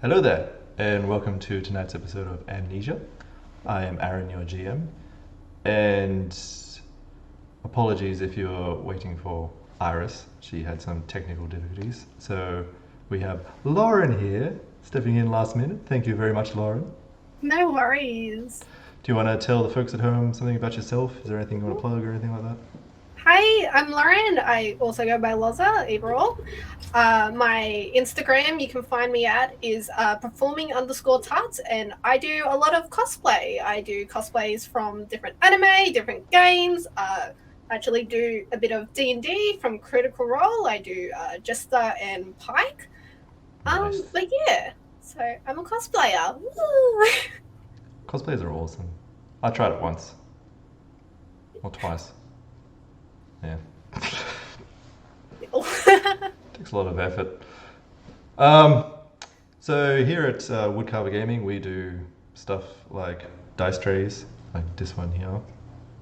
Hello there, and welcome to tonight's episode of Amnesia. I am Aaron, your GM, and apologies if you're waiting for Iris. She had some technical difficulties. So we have Lauren here, stepping in last minute. Thank you very much, Lauren. No worries. Do you want to tell the folks at home something about yourself? Is there anything you want to plug or anything like that? Hi, I'm Lauren. I also go by Loza, either or. My Instagram you can find me at is performing_tarts, and I do a lot of cosplay. I do cosplays from different anime, different games. Actually do a bit of D&D from Critical Role. I do Jester and Pike. Nice. But yeah, so I'm a cosplayer. Woo! Cosplays are awesome. I tried it once. Or twice. Yeah. Takes a lot of effort. So here at Woodcarver Gaming, we do stuff like dice trays, like this one here.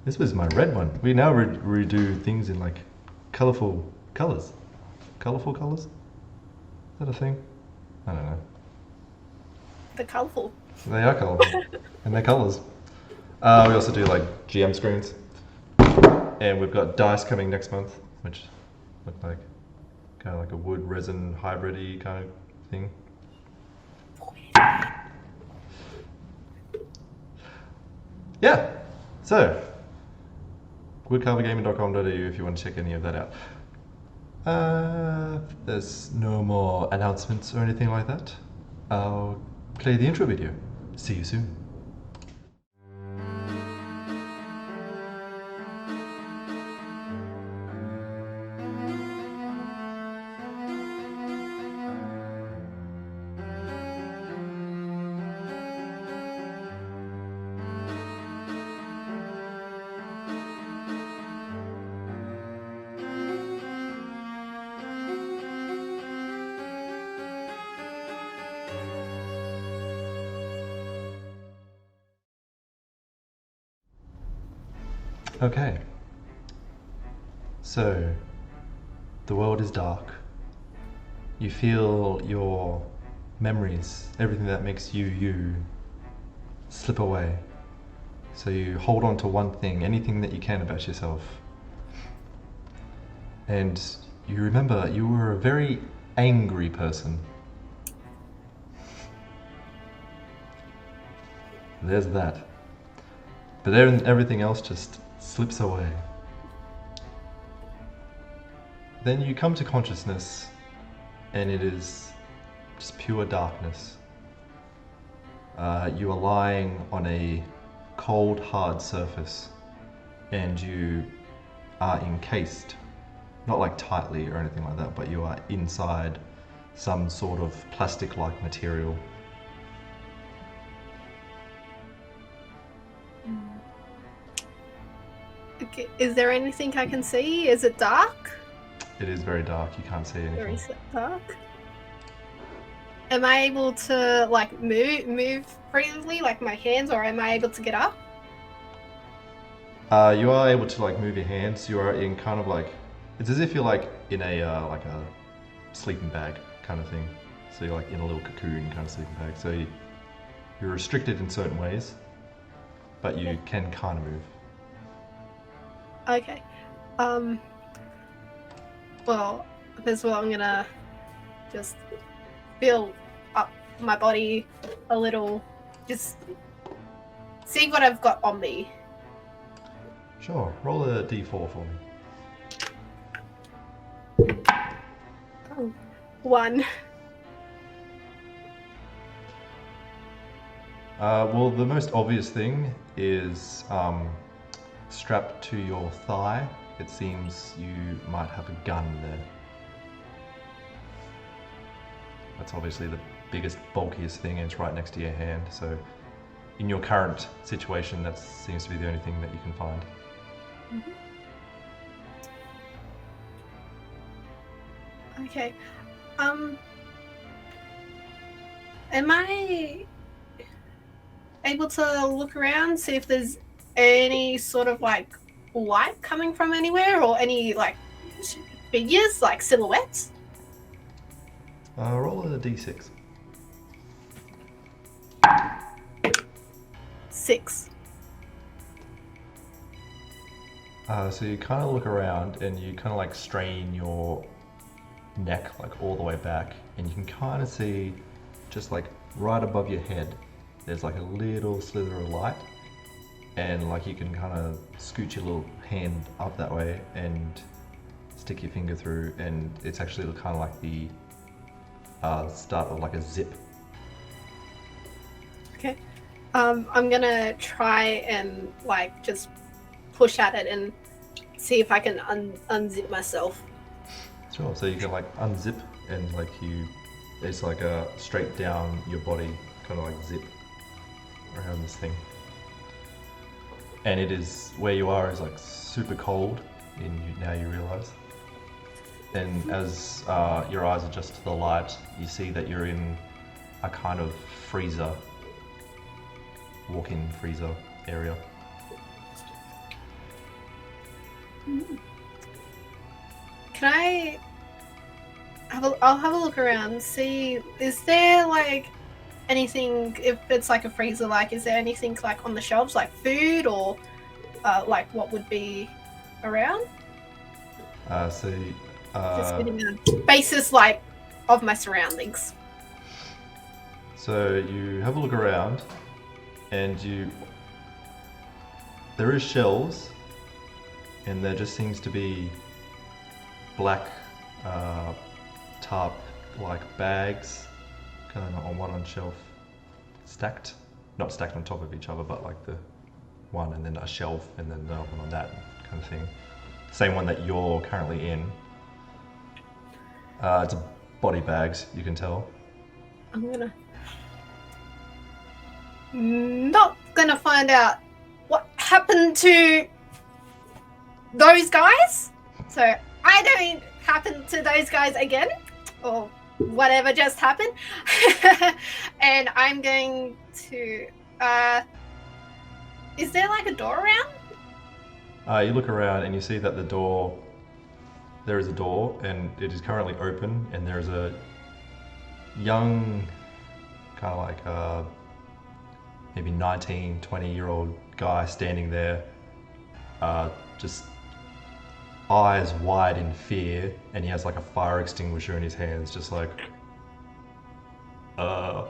This was my red one. We now redo things in like colorful colors. Colorful colors? Is that a thing? I don't know. The colourful. They are colorful, and they're colors. We also do like GM screens, and we've got dice coming next month, which look like kind of like a wood resin hybrid-y kind of thing. Yeah, so woodcarvergaming.com.au if you want to check any of that out. There's no more announcements or anything like that. I'll play the intro video. See you soon. Okay. So, the world is dark. You feel your memories, everything that makes you you, slip away. So you hold on to one thing, anything that you can about yourself. And you remember you were a very angry person. There's that. But everything else just slips away. Then you come to consciousness, and it is just pure darkness. You are lying on a cold, hard surface, and you are encased, not like tightly or anything like that, but you are inside some sort of plastic-like material. Okay, is there anything I can see? Is it dark? It is very dark, you can't see anything. Very dark. Am I able to like move freely, like my hands, or am I able to get up? You are able to like move your hands. You are in kind of like, it's as if you're like in a like a sleeping bag kind of thing. So you're like in a little cocoon kind of sleeping bag. So you're restricted in certain ways, but you can kind of move. Okay. Well, first of all, I'm gonna just feel up my body a little, just see what I've got on me. Sure, roll a d4 for me. Oh, 1. Well, the most obvious thing is strapped to your thigh. It seems you might have a gun there. That's obviously the biggest, bulkiest thing, and it's right next to your hand. So, in your current situation, that seems to be the only thing that you can find. Okay. Am I able to look around, see if there's any sort of like light coming from anywhere, or any like figures, like silhouettes? Roll a d6. 6. So you kind of look around and you kind of like strain your neck like all the way back, and you can kind of see just like right above your head there's like a little slither of light, and like you can kind of scoot your little hand up that way and stick your finger through, and it's actually kind of like the start of like a zip. Okay. I'm gonna try and like just push at it and see if I can unzip myself. Sure. So you can like unzip and like it's like a straight down your body kind of like zip around this thing. And it is, where you are is like super cold, and now you realize. And as your eyes adjust to the light, you see that you're in a kind of freezer, walk-in freezer area. Can I I'll have a look around, see, is there like anything, if it's like a freezer, like is there anything like on the shelves, like food or like what would be around? Just getting a basis like of my surroundings. So you have a look around, and there is shelves, and there just seems to be black tarp like bags kind of on one shelf, stacked, not stacked on top of each other, but like the one and then a shelf and then another one on that kind of thing. Same one that you're currently in. It's body bags, you can tell. Not gonna find out what happened to those guys, so I don't happen to those guys again, or whatever just happened. And I'm going to is there like a door around? You look around and you see that there is a door, and it is currently open, and there is a young, kind of like maybe 19, 20-year-old guy standing there, just eyes wide in fear, and he has like a fire extinguisher in his hands, just like, are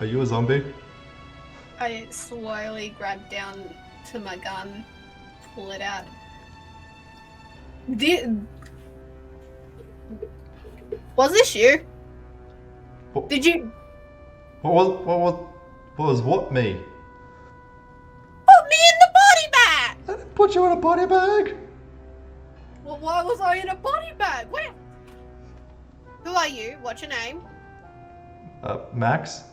you a zombie? I slowly grab down to my gun, pull it out. Was this you? What, Did you what was what me? put me in the body bag? I didn't put you in a body bag. Well, why was I in a body bag? Where? Who are you? What's your name? Max.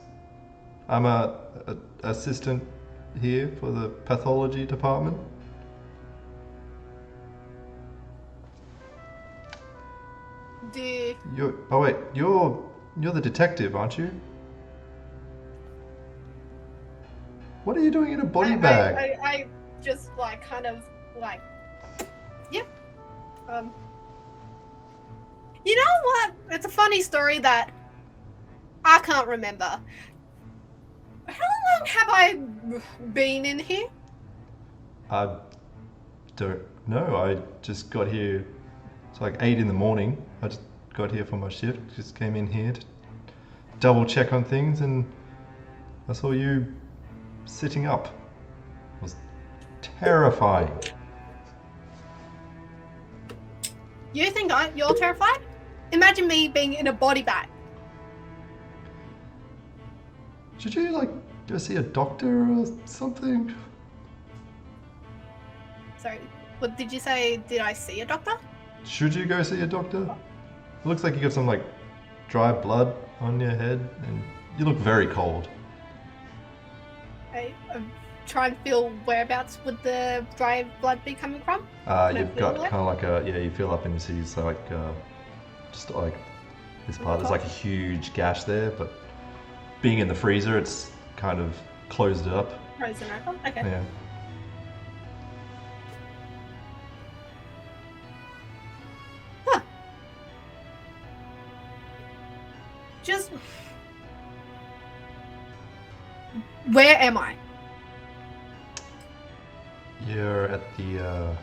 I'm a assistant here for the pathology department. You're the detective, aren't you? What are you doing in a body bag? I just like kind of like, yep. You know what? It's a funny story that I can't remember. How long have I been in here? I don't know. I just got here. It's like 8 in the morning. I just got here for my shift. Just came in here to double check on things, and I saw you sitting up. It was terrifying. You think you're terrified? Imagine me being in a body bag. Should you like go see a doctor or something? Sorry, what did you say? Did I see a doctor? Should you go see a doctor? It looks like you got some like dry blood on your head, and you look very cold. I try and feel whereabouts would the dry blood be coming from? You've got kind of like you feel up and you see so like just like this part. There's like a huge gash there, but being in the freezer, it's kind of closed it up. Frozen over? Okay. Yeah. Huh. Just... Where am I? you're at the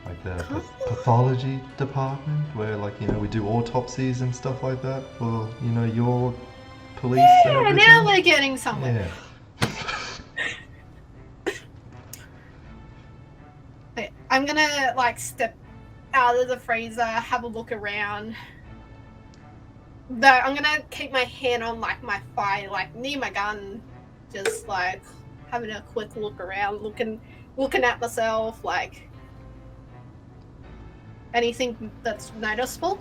like the Huh? pathology department where like we do autopsies and stuff like that for your police and Yeah, everything. now we're getting somewhere. Yeah. Okay, I'm gonna like step out of the freezer, have a look around. Though I'm gonna keep my hand on like my thigh, like near my gun, just like having a quick look around, looking at myself, like anything that's noticeable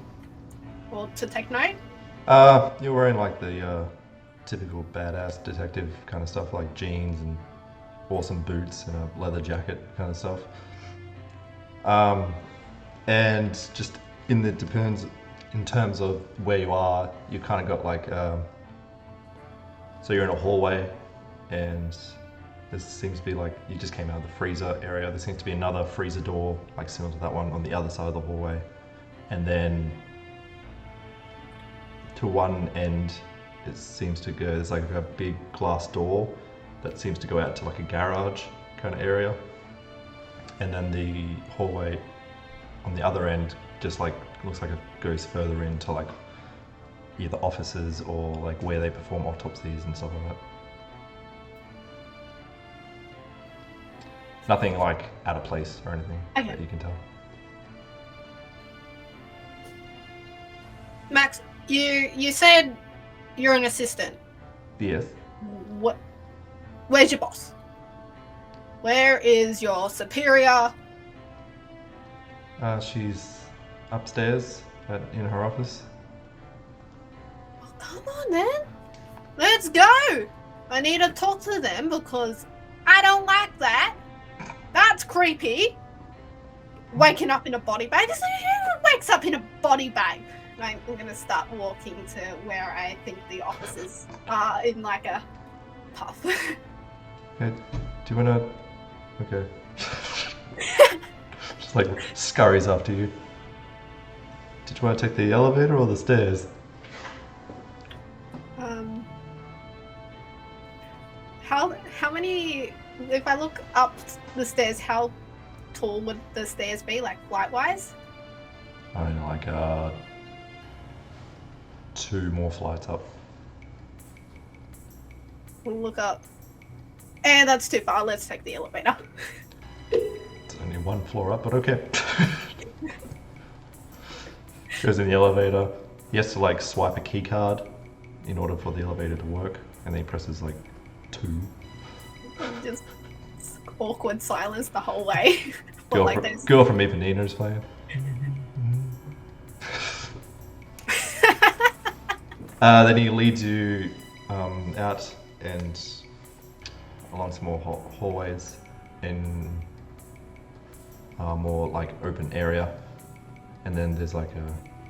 or to take note. You're wearing like the typical badass detective kind of stuff, like jeans and awesome boots and a leather jacket kind of stuff. And just depends in terms of where you are. You kind of got like so you're in a hallway, and there seems to be like you just came out of the freezer area. There seems to be another freezer door, like similar to that one, on the other side of the hallway, and then to one end it seems to go. There's like a big glass door that seems to go out to like a garage kind of area, and then the hallway on the other end just like looks like it goes further into like either offices or like where they perform autopsies and stuff like that. Nothing like out of place or anything Okay. that you can tell. Max, you said you're an assistant. Yes. What? Where's your boss? Where is your superior? She's upstairs in her office. Oh, come on then. Let's go. I need to talk to them because I don't like that. That's creepy. Waking up in a body bag. Who wakes up in a body bag? I'm gonna start walking to where I think the officers are in like a puff. Okay. Do you wanna? Okay. Just like scurries after you. Did you want to take the elevator or the stairs? How many? If I look up the stairs, how tall would the stairs be, like flight-wise? I don't know, like 2 more flights up. We'll look up. And that's too far. Let's take the elevator. It's only 1 floor up, but okay. Goes in the elevator. He has to like swipe a key card in order for the elevator to work, and then he presses like 2. Just awkward silence the whole way. Girl, like from, girl from Ipanema is playing. Then he leads you out and along some more hallways in a more like open area, and then there's like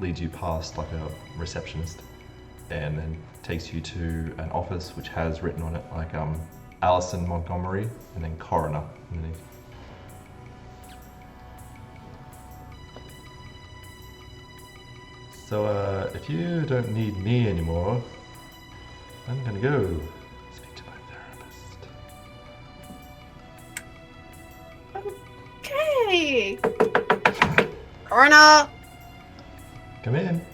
leads you past like a receptionist, and then takes you to an office which has written on it like Allison Montgomery and then coroner underneath. So if you don't need me anymore, I'm gonna go speak to my therapist. Okay. Coroner. Come in.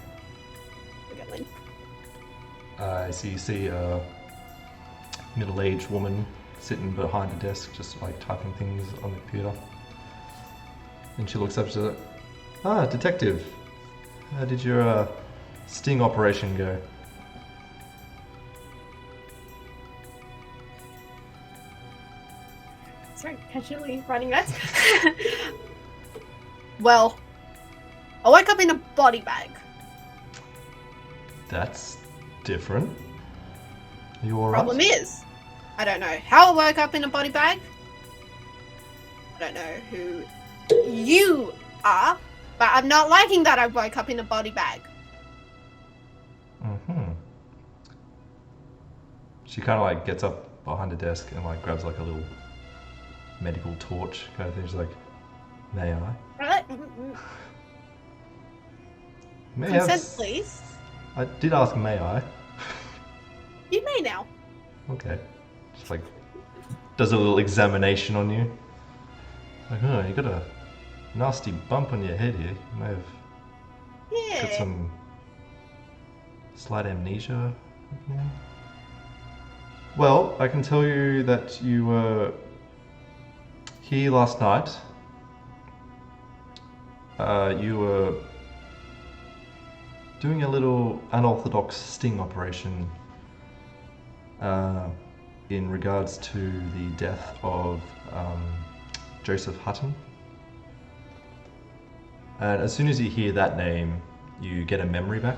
Okay, Lynn. You see a middle-aged woman sitting behind a desk, just like typing things on the computer. And she looks up to it. Ah, detective. How did your sting operation go? Sorry, casually running notes. Well, I woke up in a body bag. That's different. Are you alright? Problem is, I don't know how I woke up in a body bag. I don't know who you are, but I'm not liking that I woke up in a body bag. Mm-hmm. She kind of like gets up behind a desk and like grabs like a little medical torch kind of thing. She's like, "May I? May I Consent, have please. I did ask, may I? You may now. Okay. Just like does a little examination on you. Like, oh, you got a nasty bump on your head here. You may have got Yeah. some slight amnesia. Yeah. Well, I can tell you that you were here last night. You were doing a little unorthodox sting operation in regards to the death of Joseph Hutton. And as soon as you hear that name, you get a memory back.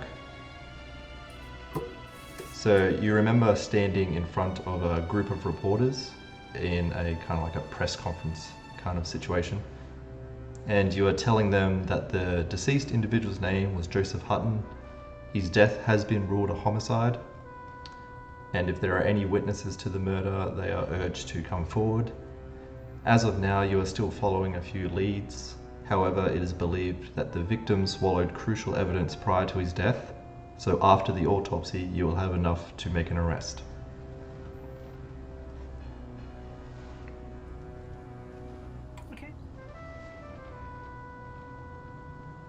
So you remember standing in front of a group of reporters in a kind of like a press conference kind of situation. And you are telling them that the deceased individual's name was Joseph Hutton. His death has been ruled a homicide. And if there are any witnesses to the murder, they are urged to come forward. As of now, you are still following a few leads. However, it is believed that the victim swallowed crucial evidence prior to his death, so after the autopsy, you will have enough to make an arrest. Okay.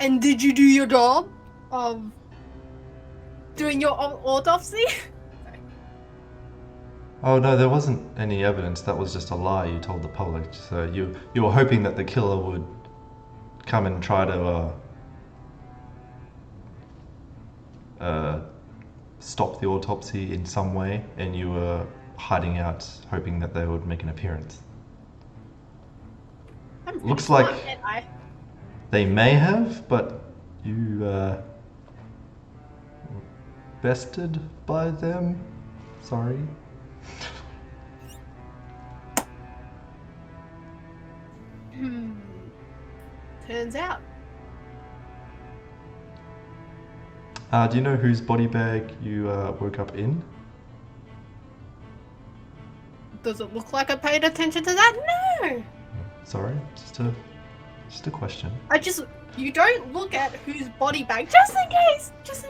And did you do your job of doing your autopsy? Oh no, there wasn't any evidence. That was just a lie you told the public. So you were hoping that the killer would come and try to stop the autopsy in some way, and you were hiding out, hoping that they would make an appearance. Looks like they may have, but you were bested by them. Sorry. Turns out. Do you know whose body bag you woke up in? Does it look like I paid attention to that? No! Sorry, just a question. You don't look at whose body bag, just in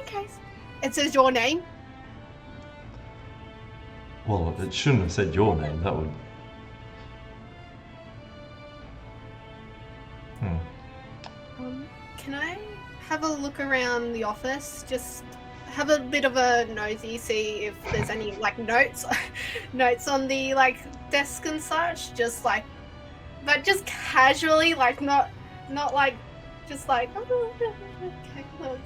case. It says your name. Well, it shouldn't have said your name, that would... Can I have a look around the office? Just have a bit of a nosy, see if there's any like notes on the like desk and such. But just casually, like not like just like. Oh, okay, look.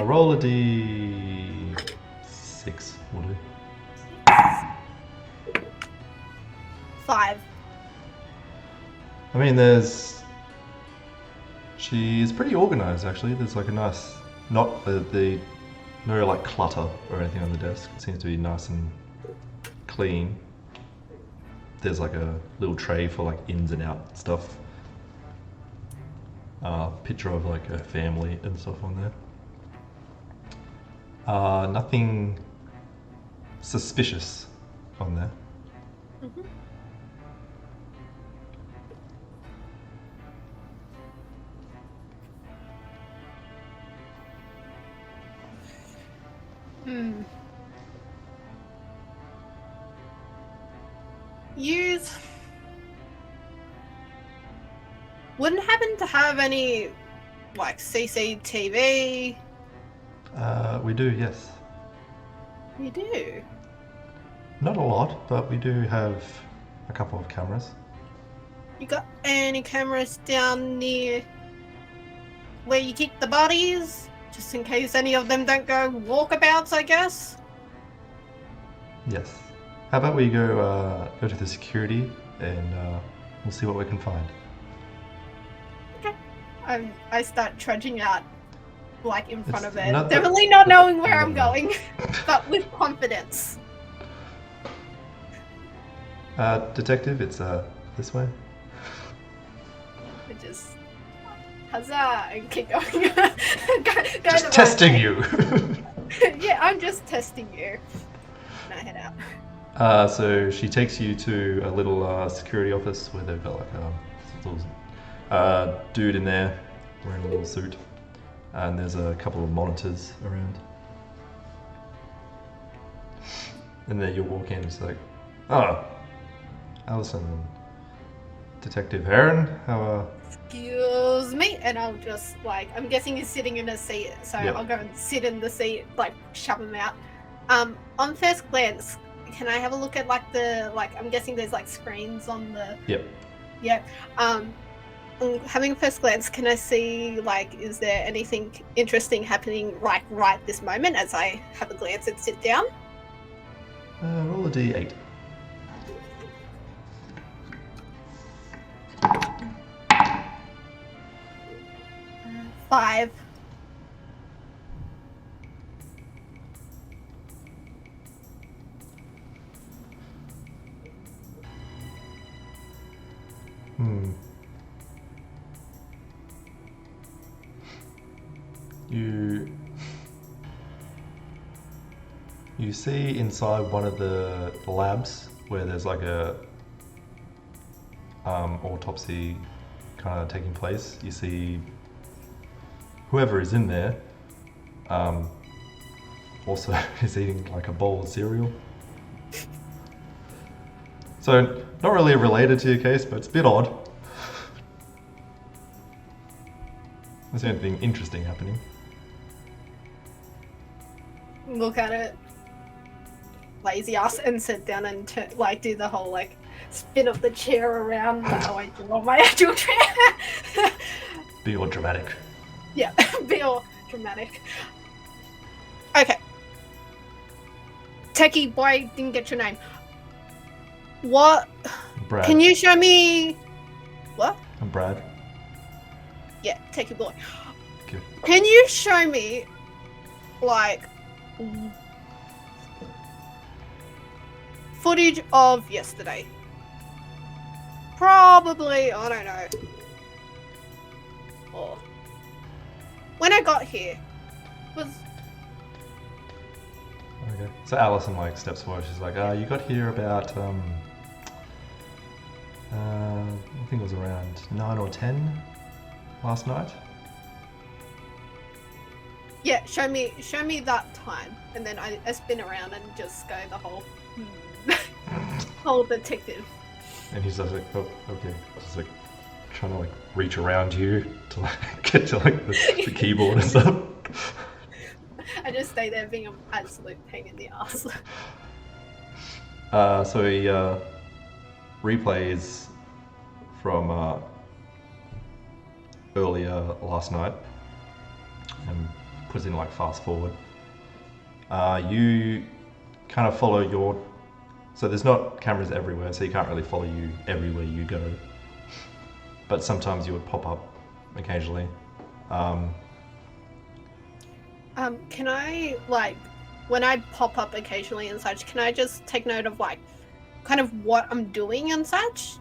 roll a d6 will do. 5. I mean, she's pretty organized actually. There's like a nice, not no like clutter or anything on the desk. It seems to be nice and clean. There's like a little tray for like ins and out stuff. Picture of like a family and stuff on there. Nothing suspicious on there. You wouldn't happen to have any like CCTV? We do, yes. You do? Not a lot, but we do have a couple of cameras. You got any cameras down near where you keep the bodies? Just in case any of them don't go walkabouts, I guess? Yes. How about we go to the security and we'll see what we can find. Okay. I start trudging out, like in front of it. not Definitely not knowing where I'm going, but with confidence. Detective, it's this way. I just huzzah and keep going. go Just testing you. Yeah, I'm just testing you. And I head out. So she takes you to a little security office where they've got like a little dude in there wearing a little suit, and there's a couple of monitors around. And then you walk in, it's like, oh, Alison, Detective Heron, how Excuse me, and I'll just like I'm guessing he's sitting in a seat, so Yep. I'll go and sit in the seat, like shove him out. On first glance, can I have a look at like the I'm guessing there's like screens on the Yep. Yeah. Having a first glance, can I see is there anything interesting happening right this moment as I have a glance and sit down? Roll a d8. Five. You see inside one of the labs where there's like a autopsy kind of taking place. You see whoever is in there also is eating like a bowl of cereal. So not really related to your case, but it's a bit odd. Is there anything interesting happening? Look at it. Lazy ass and sit down and do the whole spin of the chair around how I do on my actual chair. Be all dramatic. Yeah, be all dramatic. Okay. Techie boy, didn't get your name. What? Brad. Can you show me? What? I'm Brad. Yeah, techie boy. Okay. Can you show me, footage of yesterday? Probably, I don't know. Or when I got here, was Okay. So Alison steps forward. She's like, you got here about I think it was around 9 or 10 last night. yeah. Show me that time, and then I spin around and just go the whole whole detective. And he's just like, oh, okay. Just trying to reach around you to get to the keyboard and stuff. I just stay there being an absolute pain in the ass. So he replays from earlier last night and puts in fast forward. You kind of follow your. So there's not cameras everywhere, so you can't really follow you everywhere you go. But sometimes you would pop up occasionally. Can I when I pop up occasionally and such, can I just take note of kind of what I'm doing and such?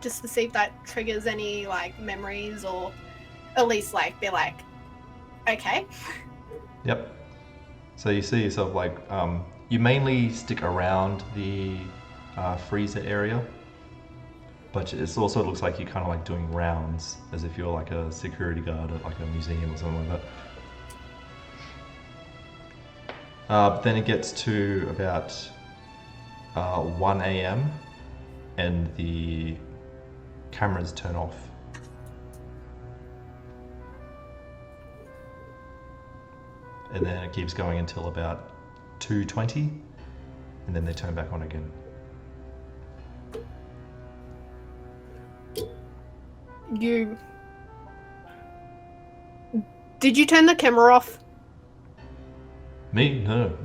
Just to see if that triggers any memories, or at least be okay. Yep. So you see yourself you mainly stick around the freezer area, but it also looks like you're kind of doing rounds as if you're a security guard at a museum or something like that. But then it gets to about 1 a.m. and the cameras turn off. And then it keeps going until about 2:20, and then they turn back on again. Did you turn the camera off? Me? No.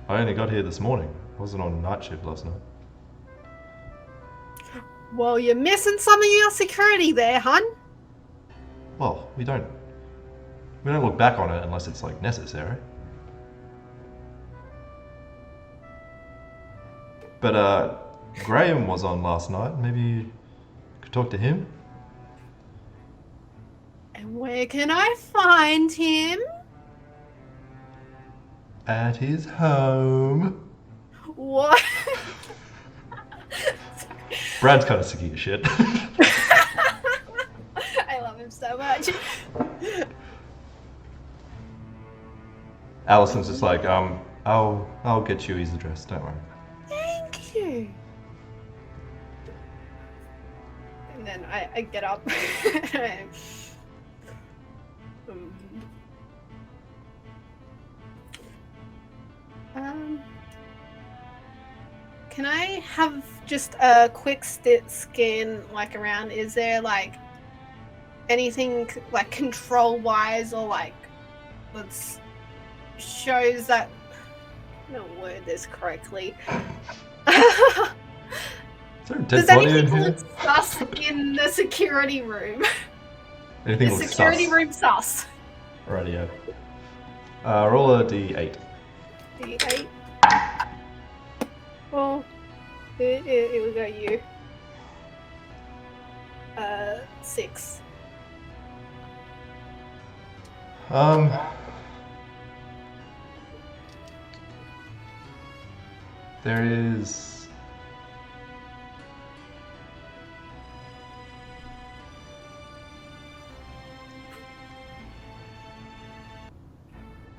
I only got here this morning. I wasn't on night shift last night. Well, you're missing some of your security there, hun. Well, we don't look back on it unless it's necessary. But Graham was on last night. Maybe you could talk to him. And where can I find him? At his home. What? Brad's kind of sick of your shit. I love him so much. Alison's just I'll get you his address, don't worry. Thank you. And then I get up. Can I have just a quick scan, like, around? Is there, like, anything, like, control-wise or, like, that shows that... I'm gonna word this correctly. Is there a dead Does body in anything here? look sus in the security room? Anything The looks security sus? room sus. Rightio. Roll a d8. D8. Well, it will go you. 6. There is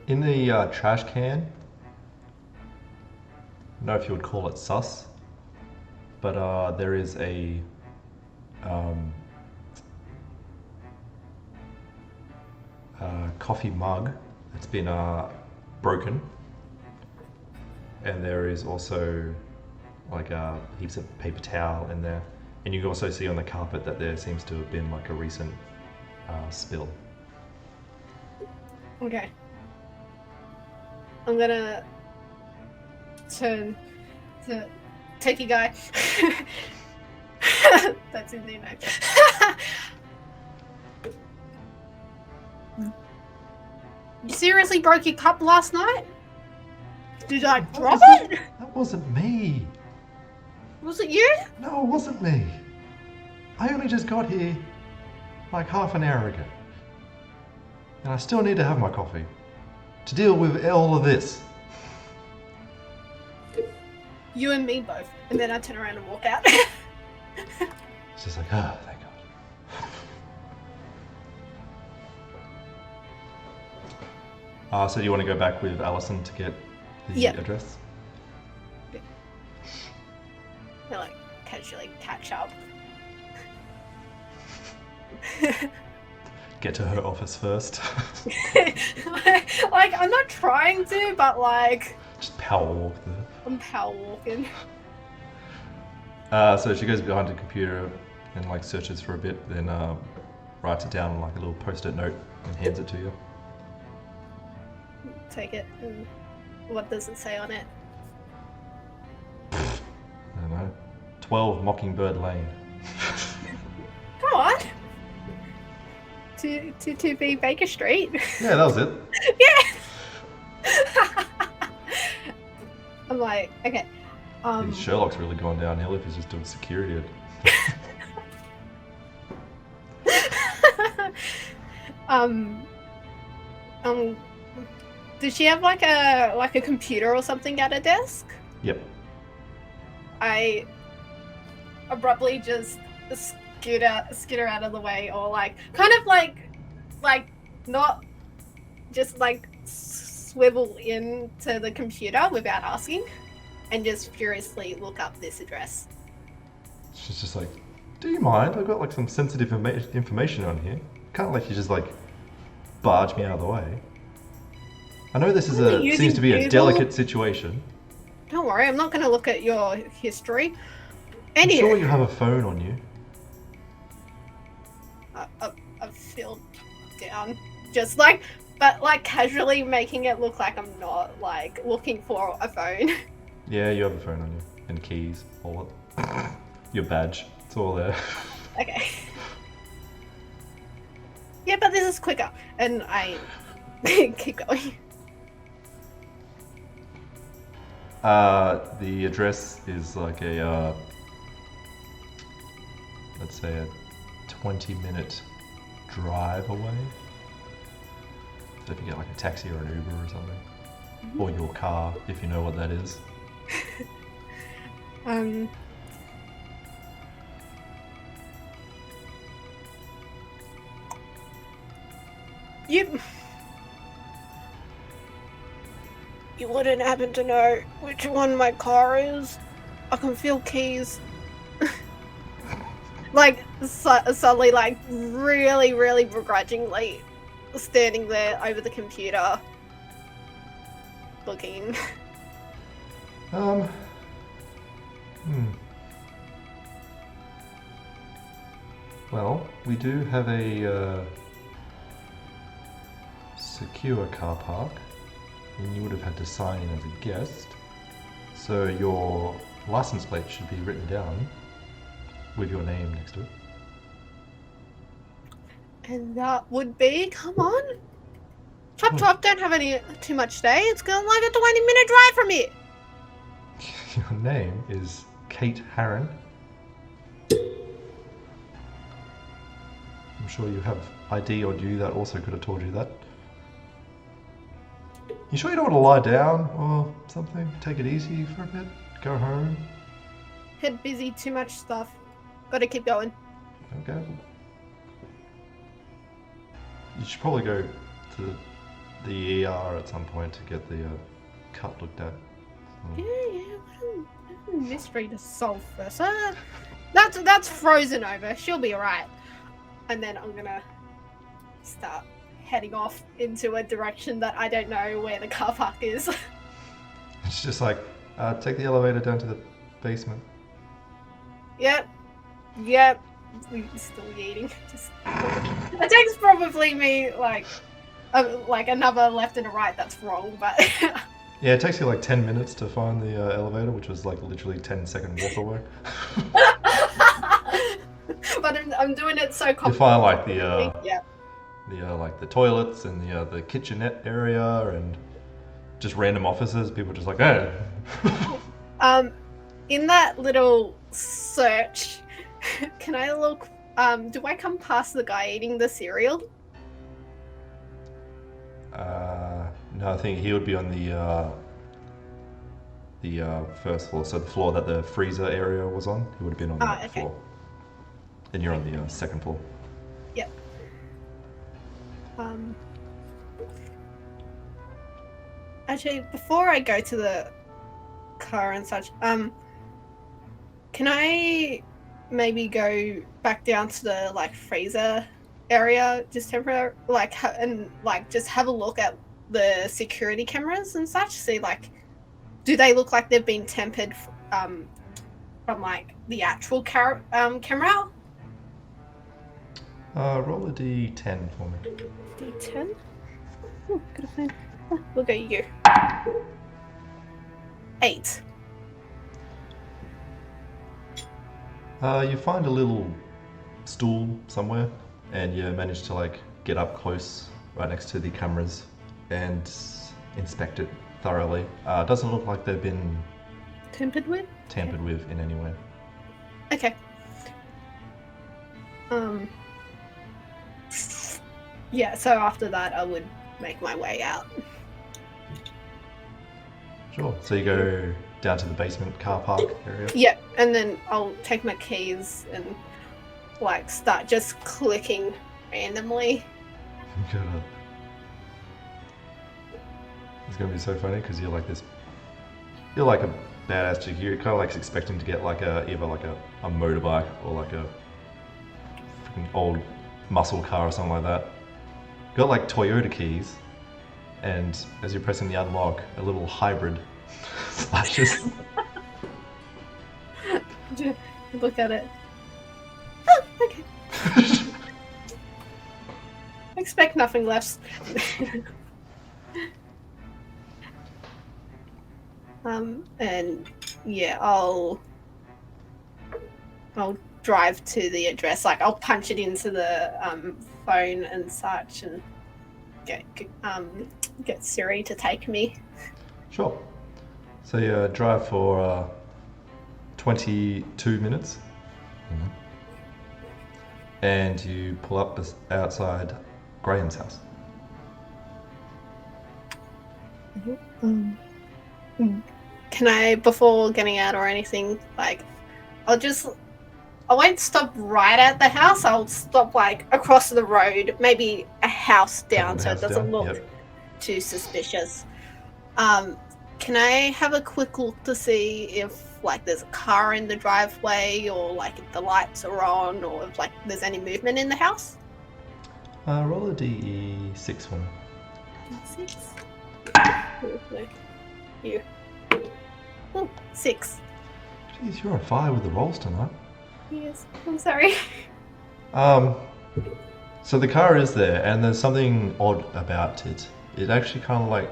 in the trash can. I don't know if you would call it sus, but there is a coffee mug that's been broken, and there is also like heaps of paper towel in there, and you can also see on the carpet that there seems to have been like a recent spill. Okay. I'm gonna turn to Techie Guy. That's his new name. You seriously broke your cup last night? Did I drop it? That wasn't me. Was it you? No, it wasn't me. I only just got here like half an hour ago. And I still need to have my coffee to deal with all of this. You and me both. And then I turn around and walk out. It's just like, ah, thank God. So do you want to go back with Alison to get the address? I like casually catch up. Get to her office first. Like, I'm not trying to, but like... Just power walk there. I'm power walking. So she goes behind the computer and like searches for a bit, then writes it down on like a little post-it note and hands it to you. Take it. And what does it say on it? I don't know. 12 Mockingbird Lane. Come on. To be Baker Street. Yeah, that was it. Yeah. I'm like, okay. Sherlock's really gone downhill if he's just doing security. Does she have like a computer or something at her desk? Yep. I abruptly just skitter out of the way, or like kind of like not just like swivel into the computer without asking, and just furiously look up this address. She's just like, do you mind? I've got like some sensitive information on here. Can't let you just like barge me out of the way. I know this is seems to be a delicate situation. Don't worry, I'm not going to look at your history. I'm sure you have a phone on you. I've filled down, just like, but like casually making it look like I'm not like looking for a phone. Yeah, you have a phone on you and keys, all it. Your badge, it's all there. Okay. Yeah, but this is quicker, and I keep going. The address is like a, let's say a 20-minute drive away. So if you get like a taxi or an Uber or something, or your car, if you know what that is. You wouldn't happen to know which one my car is? I can feel keys. Like, suddenly, like, really, really begrudgingly standing there over the computer, looking. Well, we do have a secure car park, and you would have had to sign in as a guest. So your license plate should be written down with your name next to it. And that would be, come on. Chop, don't have too much today. It's going like a 20-minute drive from here. Your name is Kate Harron. I'm sure you have ID on you that also could have told you that. You sure you don't want to lie down or something? Take it easy for a bit? Go home? Head busy, too much stuff. Gotta keep going. Okay. You should probably go to the ER at some point to get the cut looked at. Yeah, what a mystery to solve first. That's frozen over. She'll be alright. And then I'm gonna start heading off into a direction that I don't know where the car park is. It's just like, take the elevator down to the basement. Yep. We're still eating. It takes probably me like another left and a right that's wrong, but yeah, it takes you like 10 minutes to find the elevator, which was like literally 10-second walk away. But I'm doing it so confidently. You find like the toilets and the kitchenette area and just random offices. People just like, hey. In that little search, can I look? Do I come past the guy eating the cereal? No, I think he would be on the first floor. So the floor that the freezer area was on, he would have been on that floor. And you're on the second floor. Yep. Actually, before I go to the car and such, can I maybe go back down to the like freezer area just temporarily, just have a look at the security cameras and such? See, like, do they look like they've been tempered from like the actual camera? Roll a d10 for me. D10? Oh, good thing. Look at you. 8. You find a little stool somewhere, and you manage to like get up close right next to the cameras and inspect it thoroughly. Doesn't look like they've been tampered with in any way. Okay. Yeah, so after that I would make my way out. Sure. So you go down to the basement car park area? Yeah, and then I'll take my keys and like start just clicking randomly. It's gonna be so funny because you're like a badass chick. You're kind of like expecting to get like either like a motorbike or like a freaking old muscle car or something like that. Got like Toyota keys, and as you're pressing the unlock, a little hybrid flashes. Look at it. Oh, okay. Expect nothing less. And yeah, I'll drive to the address. Like, I'll punch it into the phone and such, and get Siri to take me. Sure. So you drive for 22 minutes, and you pull up outside Graham's house. Can I, before getting out or anything, like, I won't stop right at the house. I'll stop like across the road, maybe a house down, so it doesn't look too suspicious. can I have a quick look to see if like there's a car in the driveway, or like if the lights are on, or if like there's any movement in the house? Roll a D6 one. 6. No. You. Oh, 6. Jeez, you're on fire with the rolls tonight. Yes, I'm sorry. So the car is there, and there's something odd about it. It actually kind of like...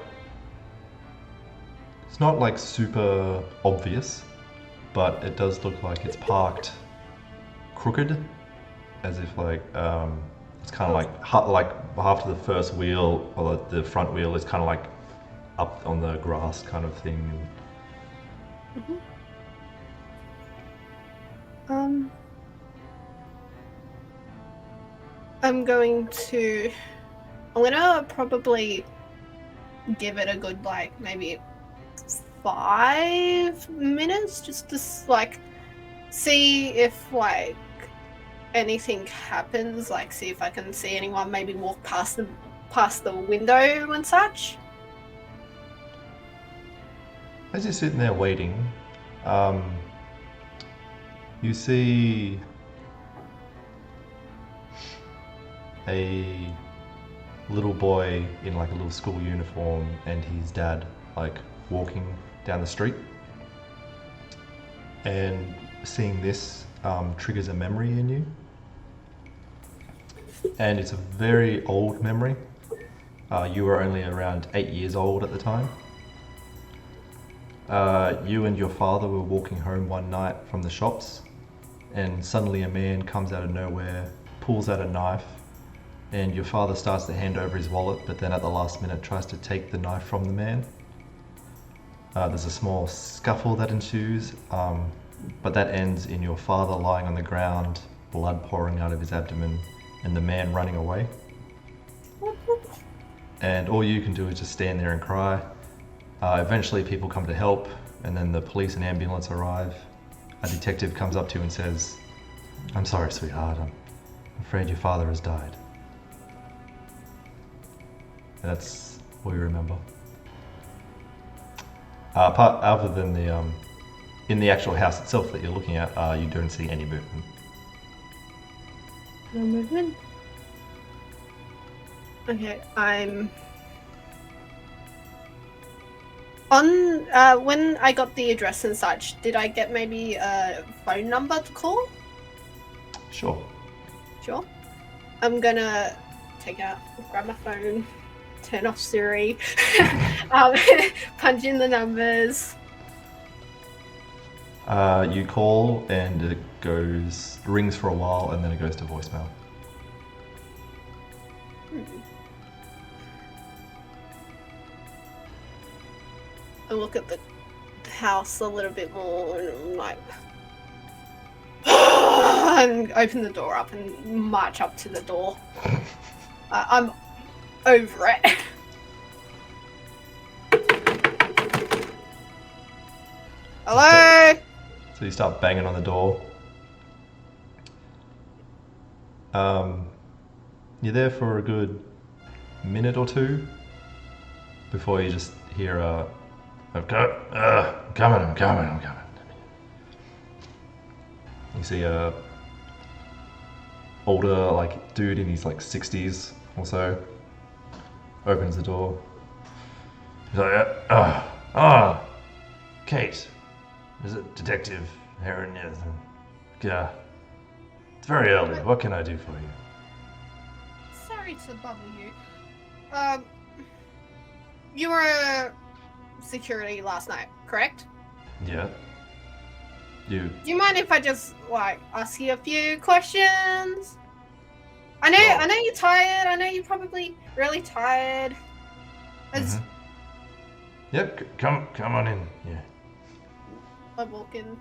It's not like super obvious, but it does look like it's parked crooked, as if like it's kind of like half of the first wheel or the front wheel is kind of like up on the grass kind of thing. Mm-hmm. I'm gonna probably give it a good like maybe 5 minutes just to like see if like anything happens, like see if I can see anyone maybe walk past the window and such. As you're sitting there waiting, you see a little boy in like a little school uniform and his dad like walking down the street, and seeing this triggers a memory in you, and it's a very old memory. You were only around 8 years old at the time. You and your father were walking home one night from the shops, and suddenly a man comes out of nowhere, pulls out a knife, and your father starts to hand over his wallet, but then at the last minute tries to take the knife from the man. There's a small scuffle that ensues, but that ends in your father lying on the ground, blood pouring out of his abdomen, and the man running away. And all you can do is just stand there and cry. Eventually people come to help, and then the police and ambulance arrive. A detective comes up to you and says, "I'm sorry, sweetheart, I'm afraid your father has died." That's all you remember. Other than the in the actual house itself that you're looking at, you don't see any movement. No movement? Okay, I'm... On, when I got the address and such, did I get maybe a phone number to call? Sure. Sure. I'm gonna grab my phone, turn off Siri, punch in the numbers. You call and it rings for a while, and then it goes to voicemail. I look at the house a little bit more, and I'm like, and open the door up and march up to the door. I'm over it. Hello? So you start banging on the door. You're there for a good minute or two before you just hear I'm coming. You see a older like dude in his like 60s or so opens the door. He's like, Kate, is it Detective Heron? Yeah, it's very early. What can I do for you? Sorry to bother you. You were security last night, correct? Yeah. Do you mind if I just like ask you a few questions? I know you're tired. I know you're probably really tired. Yep, come on in. Yeah. I walk in,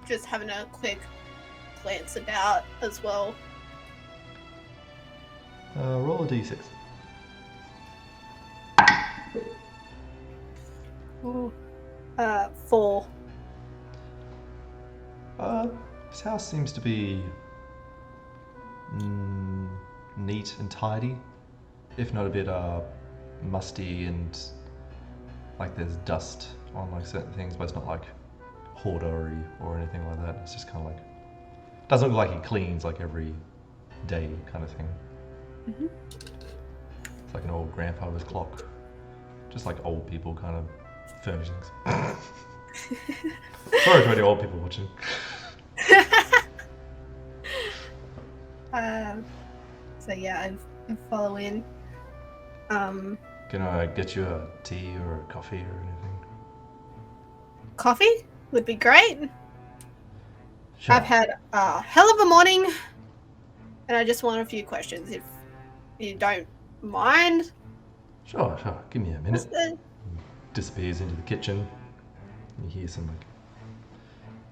just having a quick glance about as well. Roll a d6. Ooh. 4. This house seems to be neat and tidy, if not a bit musty and like there's dust on like certain things, but it's not like hoardery or anything like that. It's just kind of like doesn't look like he cleans like every day kind of thing. Mm-hmm. It's like an old grandfather's clock, just like old people kind of furnishings. Sorry to any old people watching. So yeah, I follow in. Can I get you a tea or a coffee or anything? Coffee would be great. Sure. I've had a hell of a morning, and I just want a few questions, if you don't mind. Sure. Give me a minute. Disappears into the kitchen. You hear some like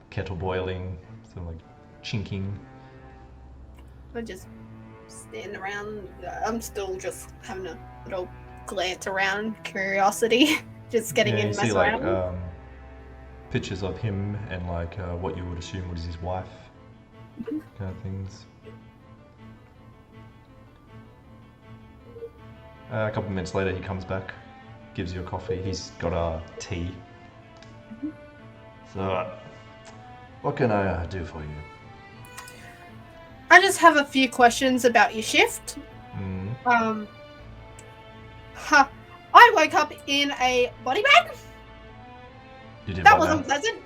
kettle boiling, some like chinking. I just stand around. I'm still just having a little glance around, curiosity, just getting in, You mess see around. like pictures of him and like what you would assume was his wife, kind of things. A couple of minutes later, he comes back, gives you a coffee. He's got a tea. So, what can I do for you? I just have a few questions about your shift. Mm. I woke up in a body bag. You did That what wasn't now? pleasant.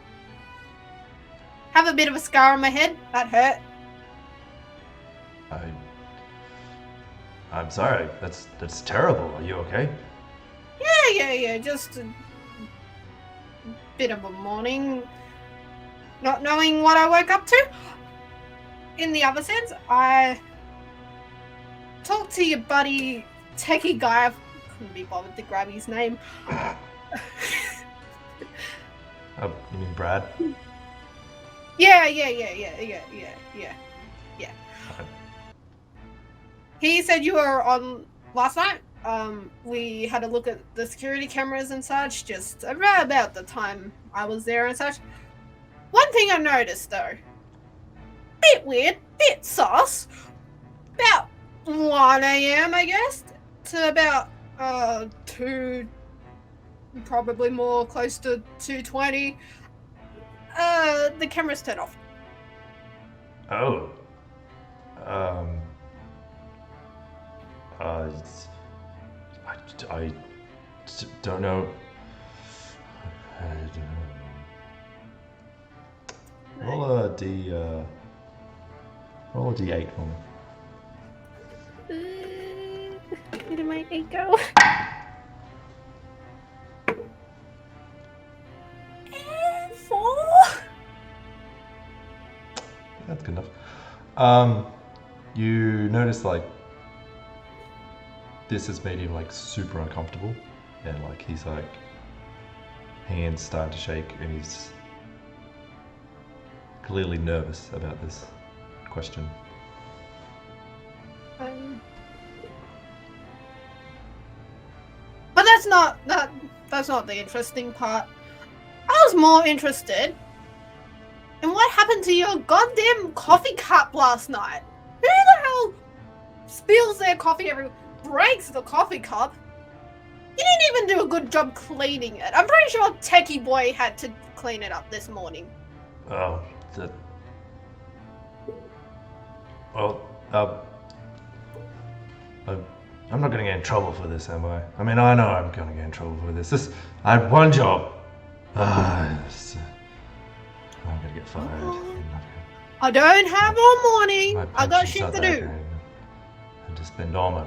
Have a bit of a scar on my head. That hurt. I'm sorry. That's terrible. Are you okay? Yeah. Just a bit of a morning. Not knowing what I woke up to. In the other sense, I talked to your buddy, techie guy. I couldn't be bothered to grab his name. Oh, you mean Brad? Yeah. He said you were on last night. We had a look at the security cameras and such, just around about the time I was there and such. One thing I noticed though, bit weird, bit sus. About 1 a.m. I guess to about 2, probably more close to 2:20. The cameras turned off. Oh. I don't know. Roll a d8 for me. Where did my 8 go? And 4. That's good enough. You notice like this has made him like super uncomfortable, and like he's like hands start to shake, and he's clearly nervous about this question. But that's not the interesting part. I was more interested in what happened to your goddamn coffee cup last night. Who the hell spills their coffee everywhere, breaks the coffee cup? You didn't even do a good job cleaning it. I'm pretty sure Techie Boy had to clean it up this morning. Oh, that. Well, I'm not gonna get in trouble for this, am I? I mean, I know I'm gonna get in trouble for this. I had one job. I'm gonna get fired. I don't have all morning. My I got pension's shit not to that do. great. I had to spend all my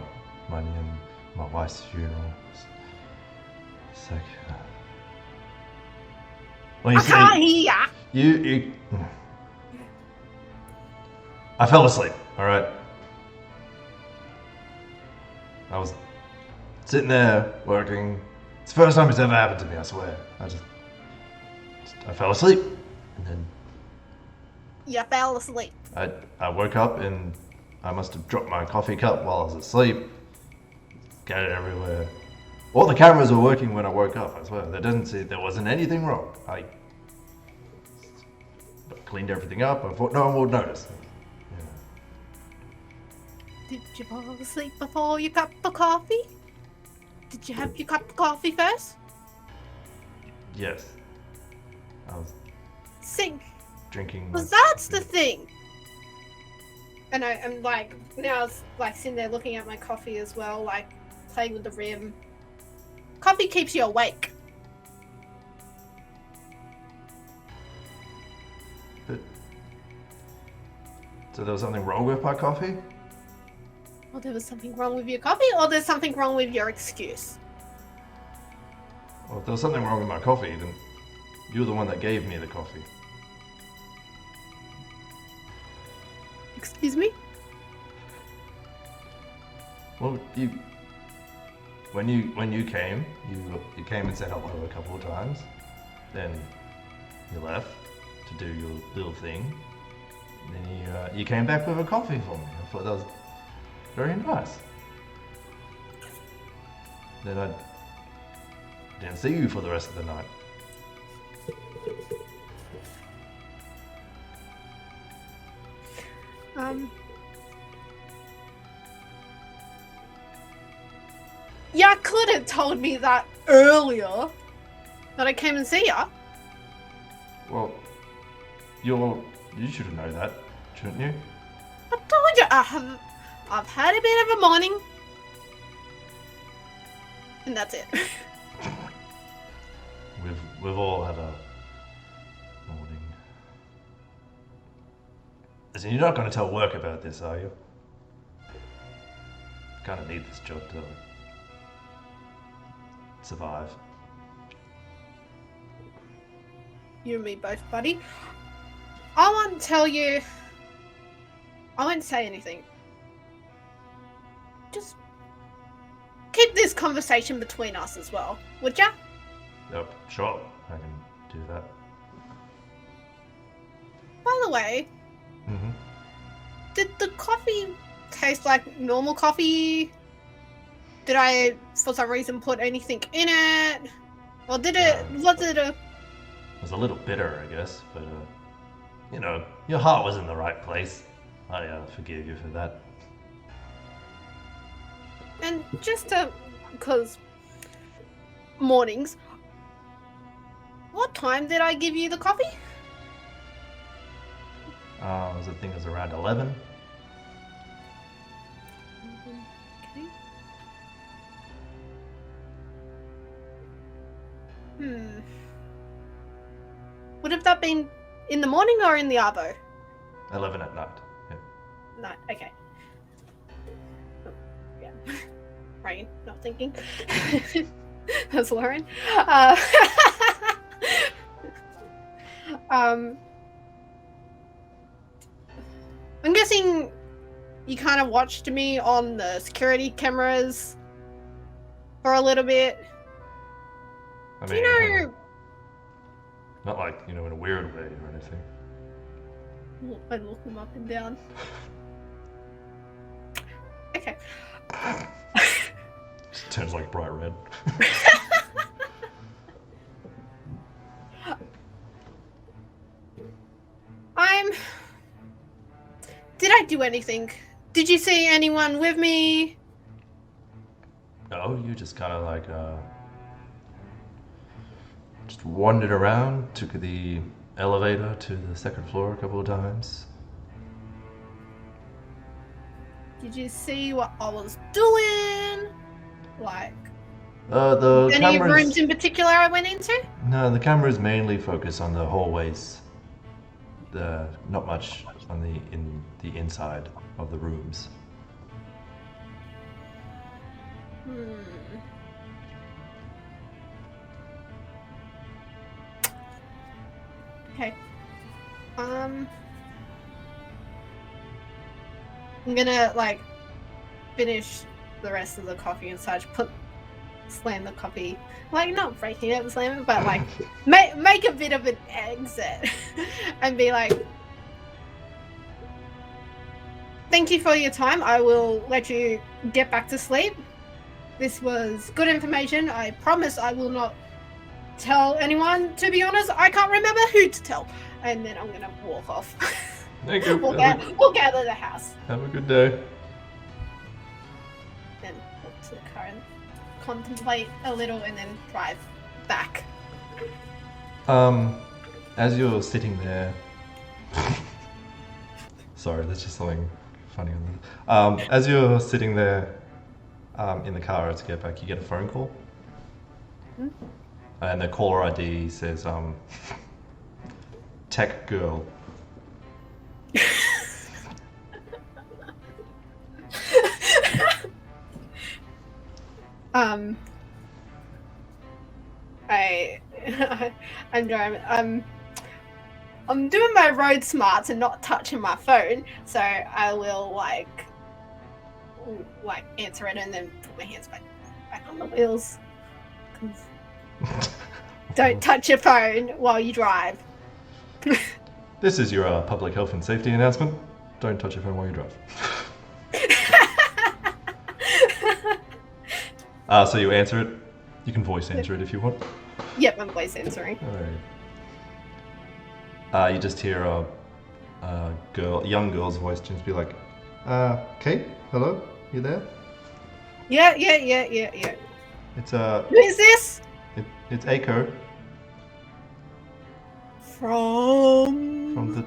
money on my wife's funeral. It's like, well, you I can't hear ya. you. I fell asleep. All right. I was sitting there working. It's the first time it's ever happened to me. I swear. I fell asleep, and then You fell asleep. I woke up and I must have dropped my coffee cup while I was asleep. Got it everywhere. All the cameras were working when I woke up, I swear. There wasn't anything wrong. I cleaned everything up. I thought no one would notice. Did you fall asleep before you cup of coffee? Did you have your cup of coffee first? Yes. I was Sing. drinking. Well, that's the thing. And I'm like, now it's like sitting there looking at my coffee as well, like playing with the rim. Coffee keeps you awake. But, so there was something wrong with my coffee? Or there was something wrong with your coffee, or there's something wrong with your excuse. Well, if there was something wrong with my coffee, then you're the one that gave me the coffee. Excuse me? Well, when you came, you came and said hello a couple of times. Then you left to do your little thing. Then you came back with a coffee for me. I thought that was very nice. Then I didn't see you for the rest of the night. Yeah, could have told me that earlier. That I came and see ya. Well, you should know that, shouldn't you? I told you I've had a bit of a morning. And that's it. We've all had a morning. As in, you're not going to tell work about this, are you? Kind of need this job to survive. You and me both, buddy. I won't tell you. I won't say anything. Just keep this conversation between us as well, would ya? Yep, sure, I can do that. By the way, did the coffee taste like normal coffee? Did I, for some reason, put anything in it? Or did it, was it a... It was a little bitter, I guess, but, you know, your heart was in the right place. I forgive you for that. And just to, because mornings, what time did I give you the coffee? I think it was around 11. Okay. Would have that been in the morning or in the arvo? 11 at night. Yeah. Night, okay. Oh, yeah. Right, not thinking. That's Lauren. I'm guessing you kind of watched me on the security cameras for a little bit. I Do mean, you know... not like, you know, in a weird way or anything. I look them up and down. Okay. Just turns like bright red. Did I do anything? Did you see anyone with me? No, you just kind of like, just wandered around, took the elevator to the second floor a couple of times. Did you see what I was doing? Like, The any cameras, rooms in particular I went into? No, the cameras mainly focus on the hallways. Not much on the inside of the rooms. Okay. I'm gonna like finish the rest of the coffee and such. Slam the coffee, like not breaking it, slam it, but like make a bit of an exit and be like, "Thank you for your time. I will let you get back to sleep. This was good information. I promise I will not tell anyone. To be honest, I can't remember who to tell." And then I'm gonna walk off. Thank you. Walk out of the house. Have a good day. Then walk to the car and contemplate a little, and then drive back. As you're sitting there, sorry, there's just something funny on this. As you're sitting there in the car to get back, you get a phone call, and the caller ID says "Tech Girl." I'm driving. I'm doing my road smarts and not touching my phone, so I will like answer it and then put my hands back on the wheels. Don't touch your phone while you drive. This is your public health and safety announcement. Don't touch your phone while you drive. So you answer it. You can voice answer it if you want. Yep, I'm voice answering. Alright. You just hear a young girl's voice just be like, Kate, hello, you there? Yeah. It's Who is this? It's Aiko From the.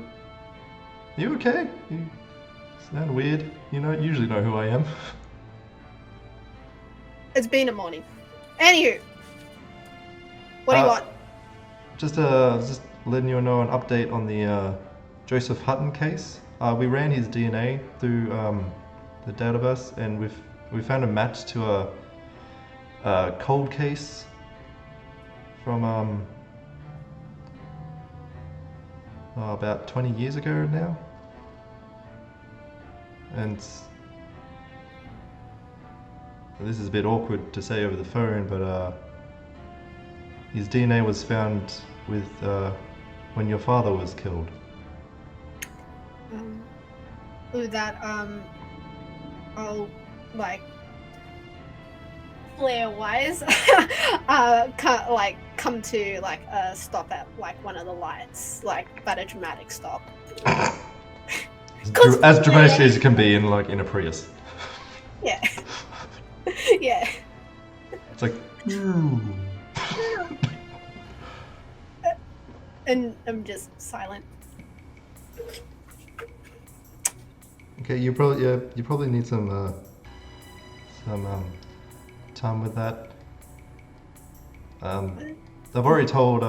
You okay? You sound weird. You usually know who I am. It's been a morning. Anywho, what do you want? Just letting you know an update on the Joseph Hutton case. We ran his DNA through the database, and we found a match to a cold case from about 20 years ago now, and this is a bit awkward to say over the phone, but his DNA was found with when your father was killed. I'll like flare wise come to like a stop at like one of the lights, like but a dramatic stop. As dramatic as it can be in a Prius. Yeah. Yeah. It's like and I'm just silent. Okay, you probably need some time with that. I've already told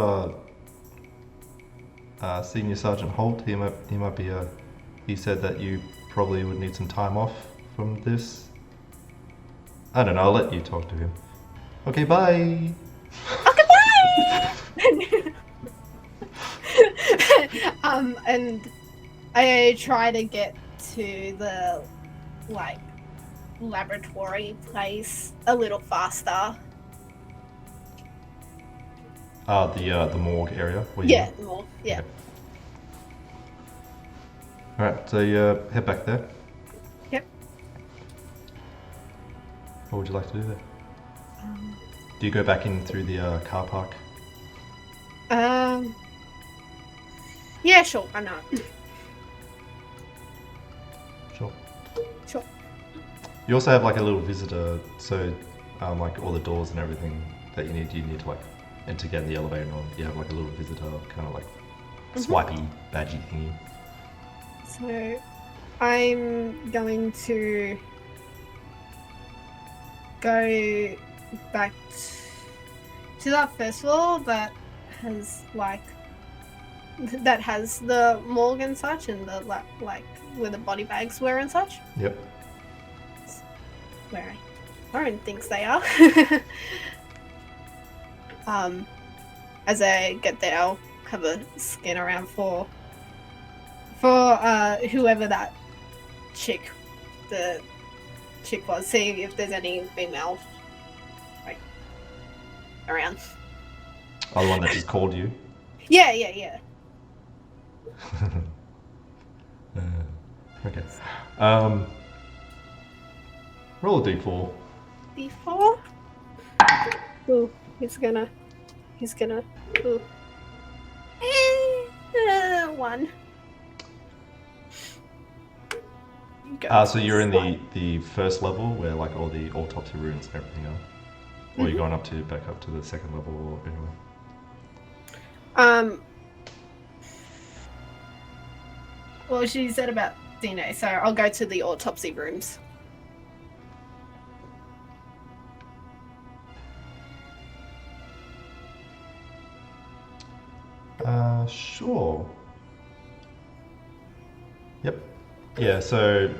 Senior Sergeant Holt. He might be he said that you probably would need some time off from this. I don't know. I'll let you talk to him. Okay, bye. Okay, bye. And I try to get to the like laboratory place a little faster. The morgue area. Yeah, the morgue. Yeah. Okay. All right, so you head back there. Yep. What would you like to do there? Do you go back in through the car park? Yeah, sure. Why not? Sure. You also have like a little visitor, so like all the doors and everything that you need to like enter, get in the elevator, and you have like a little visitor kind of like swipey badgy thingy. So I'm going to go back to that first floor that has the morgue and such, and the like where the body bags were and such. Yep. Where Lauren thinks they are. As I get there, I'll have a scan around for whoever that chick was. See if there's any female like around. Oh, the one that just called you. Yeah. Okay. Roll a d4. D4. Ooh, he's gonna. Ooh. 1. So you're in the first level where like all the autopsy rooms and everything are, or you're going back up to the second level or anyway. Well, she said about DNA, so I'll go to the autopsy rooms. Sure. Yep. Yeah, so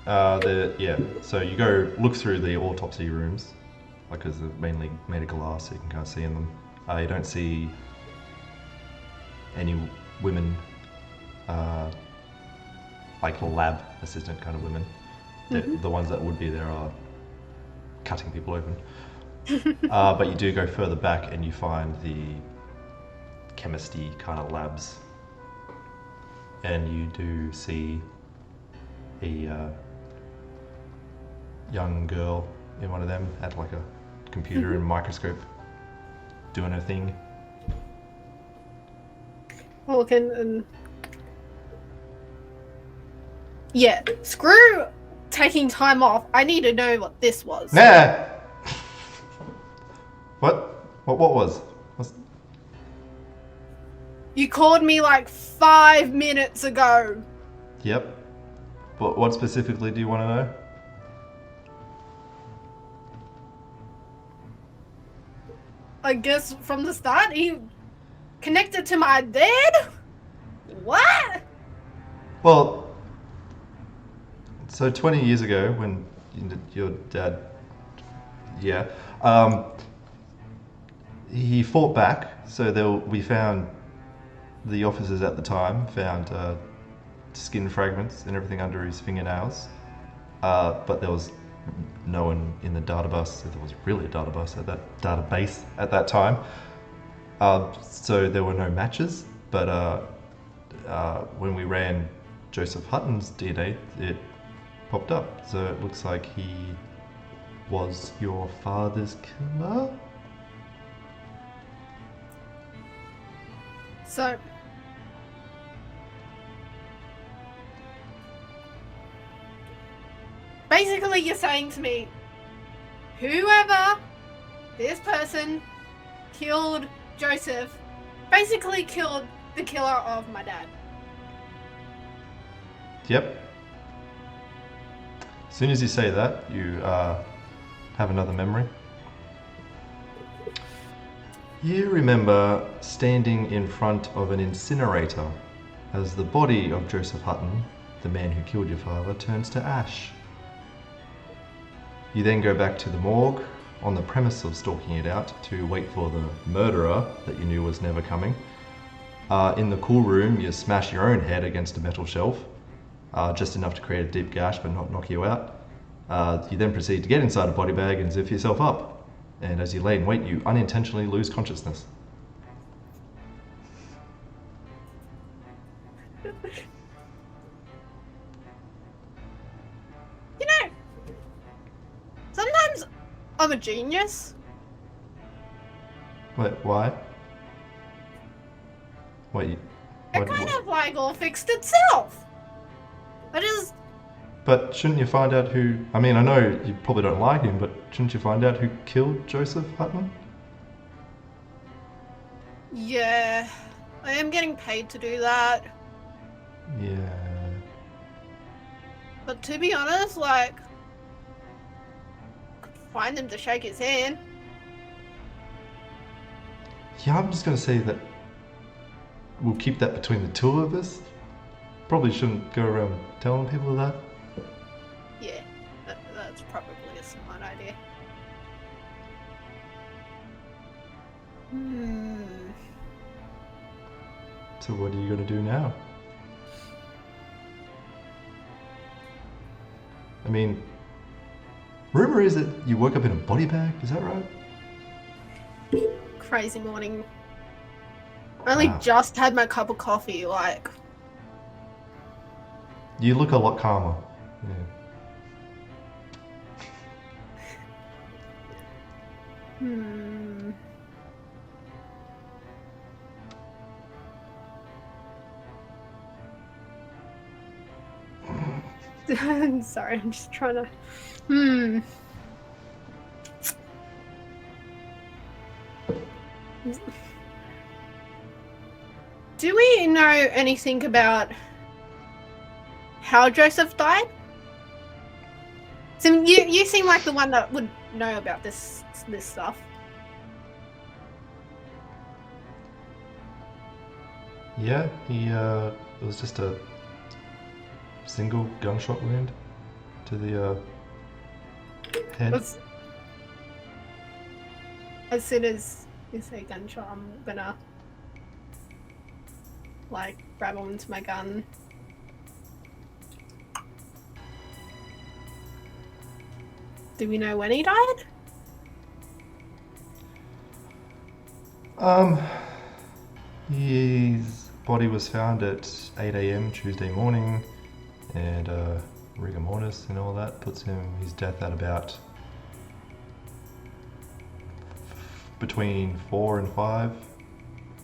so you go look through the autopsy rooms, like because they're mainly medical glass, so you can kind of see in them. You don't see any women, like lab assistant kind of women. The ones that would be there are cutting people open. But you do go further back and you find the chemistry kind of labs, and you do see a young girl in one of them at like a computer and microscope doing her thing. Walking and yeah, screw taking time off. I need to know what this was. Nah. What was? You called me like 5 minutes ago. Yep. But what specifically do you want to know? I guess from the start he connected to my dad? What? Well, so 20 years ago when your dad, he fought back. So we found, the officers at the time found skin fragments and everything under his fingernails, but there was no one in the database. There was really a database at that time. So there were no matches. But when we ran Joseph Hutton's DNA, it popped up. So it looks like he was your father's killer. So basically you're saying to me, whoever this person killed Joseph basically killed the killer of my dad. Yep. As soon as you say that, you have another memory. You remember standing in front of an incinerator as the body of Joseph Hutton, the man who killed your father, turns to ash. You then go back to the morgue on the premise of stalking it out to wait for the murderer that you knew was never coming. In the cool room, you smash your own head against a metal shelf, just enough to create a deep gash but not knock you out. You then proceed to get inside a body bag and zip yourself up. And as you lay in wait, you unintentionally lose consciousness. You know, sometimes I'm a genius. Wait, why? Wait, It kind of like all fixed itself. But shouldn't you find out who... I mean, I know you probably don't like him, but shouldn't you find out who killed Joseph Hutton? Yeah, I am getting paid to do that. Yeah. But to be honest, like, I could find him to shake his hand. Yeah, I'm just going to say that we'll keep that between the two of us. Probably shouldn't go around telling people that. Yeah, that's probably a smart idea. So what are you going to do now? I mean, rumor is that you woke up in a body bag, is that right? Crazy morning. I only just had my cup of coffee, like... You look a lot calmer. Yeah. I'm sorry, I'm just trying to... Do we know anything about how Joseph died? So you seem like the one that would know about this stuff. Yeah, it was just a single gunshot wound to the head. As soon as you say gunshot, I'm gonna like grab onto my gun. Do we know when he died? His body was found at 8 a.m. Tuesday morning, and rigor mortis and all that puts his death at about between 4 and 5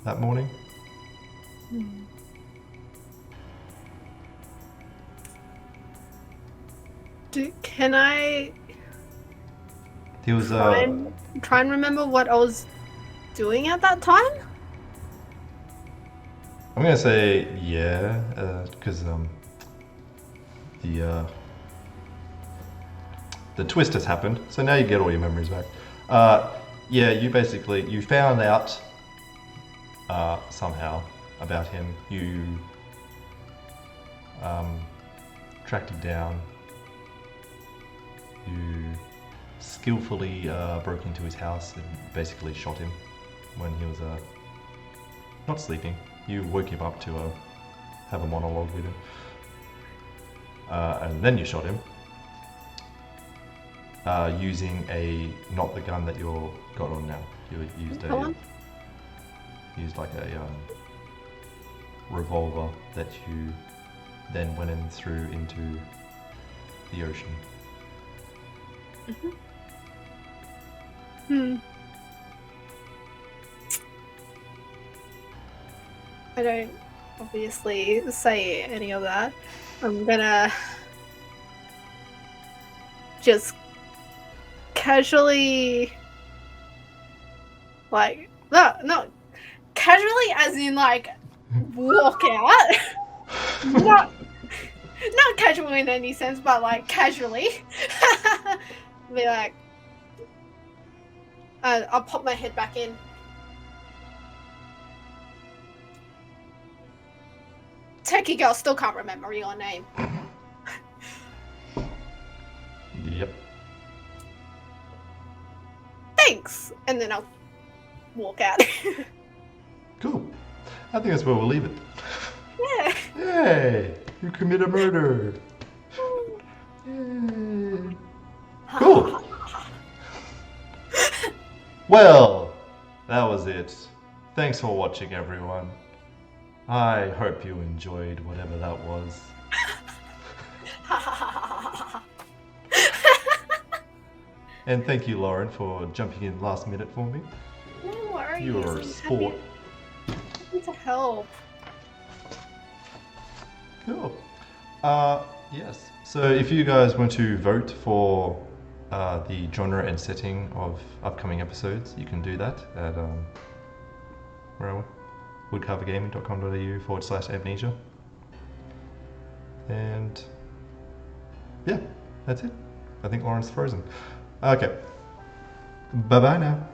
that morning. Can I He was try and remember what I was doing at that time? I'm gonna say yeah, because the twist has happened, so now you get all your memories back. Yeah, you found out somehow about him. You tracked him down. You skillfully broke into his house and basically shot him when he was not sleeping. You woke him up to have a monologue with him, and then you shot him using not the gun that you're got on now. You used like a revolver that you then went and threw into the ocean. I don't obviously say any of that. I'm gonna just casually, like, not casually as in like walk out. not casual in any sense, but like casually. Be like, I'll pop my head back in. Techie girl still can't remember your name. Yep. Thanks. And then I'll walk out. Cool. I think that's where we'll leave it. Yeah. Yay! You commit a murder. Yay. Cool. Well, that was it. Thanks for watching, everyone. I hope you enjoyed whatever that was. And thank you, Lauren, for jumping in last minute for me. No worries. You're a sport. Happy to help. Cool. Yes. So if you guys want to vote for the genre and setting of upcoming episodes, you can do that at where are we? woodcarvergaming.com.au/amnesia. And yeah, that's it. I think Lauren's frozen. Okay. Bye-bye now.